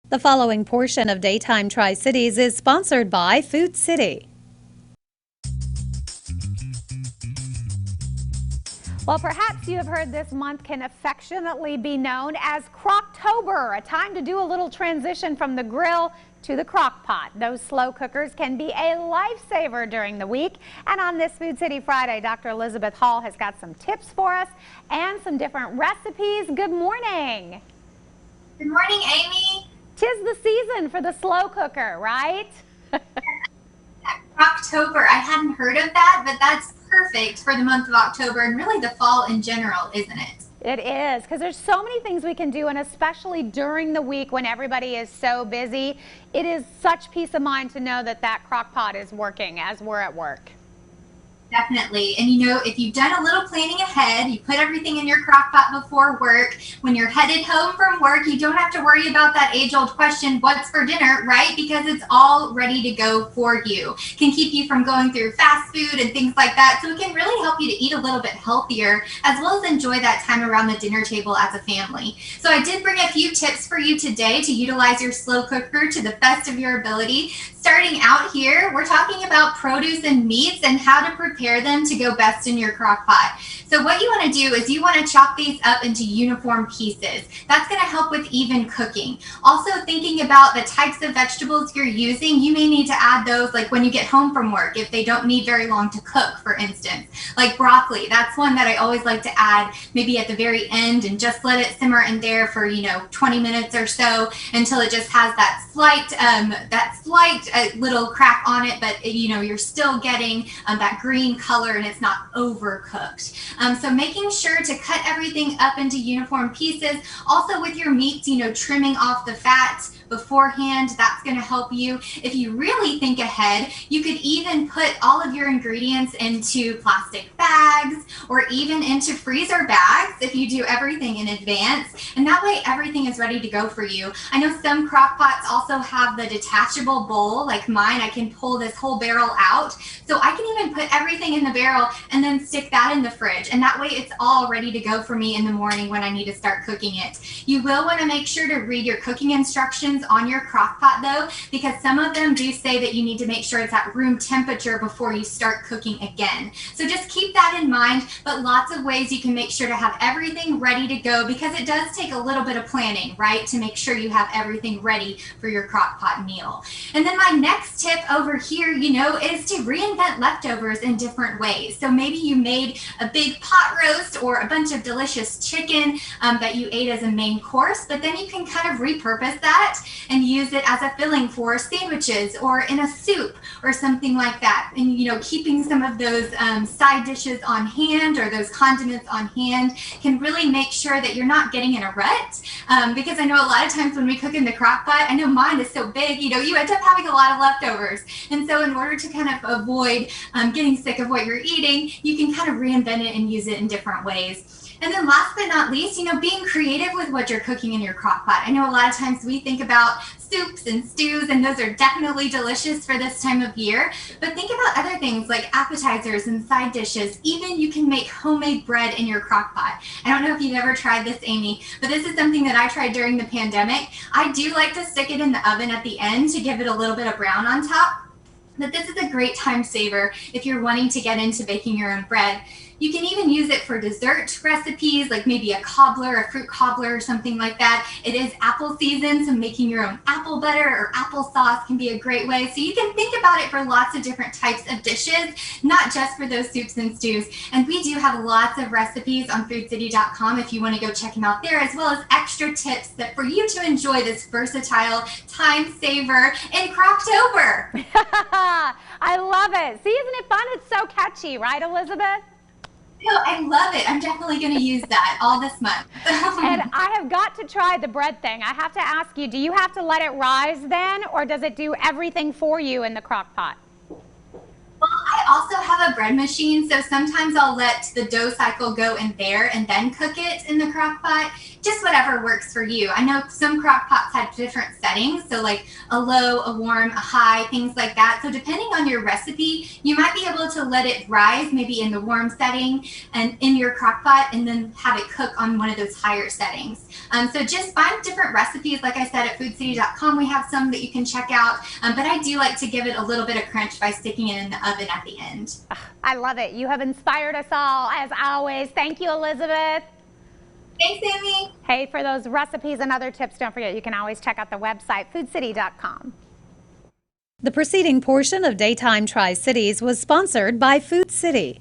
The following portion of Daytime Tri-Cities is sponsored by Food City. Well, perhaps you have heard this month can affectionately be known as Crocktober, a time to do a little transition from the grill to the crock pot. Those slow cookers can be a lifesaver during the week. And on this Food City Friday, Dr. Elizabeth Hall has got some tips for us and some different recipes. Good morning. Good morning, Amy. 'Tis the season for the slow cooker, right? October, I hadn't heard of that, but that's perfect for the month of October and really the fall in general, isn't it? It is, because there's so many things we can do, and especially during the week when everybody is so busy, it is such peace of mind to know that that crock pot is working as we're at work. Definitely. And you know, if you've done a little planning ahead, you put everything in your crock pot before work, when you're headed home from work, you don't have to worry about that age-old question, what's for dinner, right? Because it's all ready to go for you. It can keep you from going through fast food and things like that. So it can really help you to eat a little bit healthier, as well as enjoy that time around the dinner table as a family. So I did bring a few tips for you today to utilize your slow cooker to the best of your ability. Starting out here, we're talking about produce and meats and how to prepare them to go best in your crock pot. So what you want to do is you want to chop these up into uniform pieces. That's going to help with even cooking. Also thinking about the types of vegetables you're using, you may need to add those like when you get home from work if they don't need very long to cook, for instance. Like broccoli, that's one that I always like to add maybe at the very end and just let it simmer in there for 20 minutes or so until it just has that slight little crack on it, but you're still getting that green color and it's not overcooked. So making sure to cut everything up into uniform pieces. Also with your meats, trimming off the fat beforehand, that's going to help you. If you really think ahead, you could even put all of your ingredients into plastic bags or even into freezer bags if you do everything in advance, and that way everything is ready to go for you. I know some crock pots also have the detachable bowl, like mine. I can pull this whole barrel out, so I can even put everything in the barrel and then stick that in the fridge, and that way it's all ready to go for me in the morning when I need to start cooking it. You will want to make sure to read your cooking instructions on your crock pot though, because some of them do say that you need to make sure it's at room temperature before you start cooking again. So just keep that in mind, but lots of ways you can make sure to have everything ready to go, because it does take a little bit of planning, right, to make sure you have everything ready for your crock pot meal. And then my next tip over here, is to reinvent leftovers in different ways. So maybe you made a big pot roast or a bunch of delicious chicken that you ate as a main course, but then you can kind of repurpose that and use it as a filling for sandwiches or in a soup or something like that. And keeping some of those side dishes on hand or those condiments on hand can really make sure that you're not getting in a rut, because I know a lot of times when we cook in the crock pot, I know mine is so big, you end up having a lot of leftovers. And so in order to kind of avoid getting sick of what you're eating, you can kind of reinvent it and use it in different ways. And then last but not least, being creative with what you're cooking in your crock pot. I know a lot of times we think about soups and stews, and those are definitely delicious for this time of year, but think about other things like appetizers and side dishes. Even you can make homemade bread in your crock pot. I don't know if you've ever tried this, Amy, but this is something that I tried during the pandemic. I do like to stick it in the oven at the end to give it a little bit of brown on top, but this is a great time saver if you're wanting to get into baking your own bread. You can even use it for dessert recipes, like maybe a cobbler, a fruit cobbler or something like that. It is apple season, so making your own apple butter or applesauce can be a great way. So you can think about it for lots of different types of dishes, not just for those soups and stews. And we do have lots of recipes on foodcity.com if you want to go check them out there, as well as extra tips that for you to enjoy this versatile time saver in Crocktober. I love it. See, isn't it fun? It's so catchy, right, Elizabeth? No, I love it. I'm definitely going to use that all this month. And I have got to try the bread thing. I have to ask you, do you have to let it rise then, or does it do everything for you in the crock pot? Well, I also have have a bread machine, so sometimes I'll let the dough cycle go in there and then cook it in the crock pot. Just whatever works for you. I know some crock pots have different settings, so like a low, a warm, a high, things like that. So depending on your recipe, you might be able to let it rise maybe in the warm setting and in your crock pot, and then have it cook on one of those higher settings. So just find different recipes. Like I said, at foodcity.com we have some that you can check out, but I do like to give it a little bit of crunch by sticking it in the oven at the end. I love it. You have inspired us all, as always. Thank you, Elizabeth. Thanks, Amy. Hey, for those recipes and other tips, don't forget you can always check out the website, foodcity.com. The preceding portion of Daytime Tri-Cities was sponsored by Food City.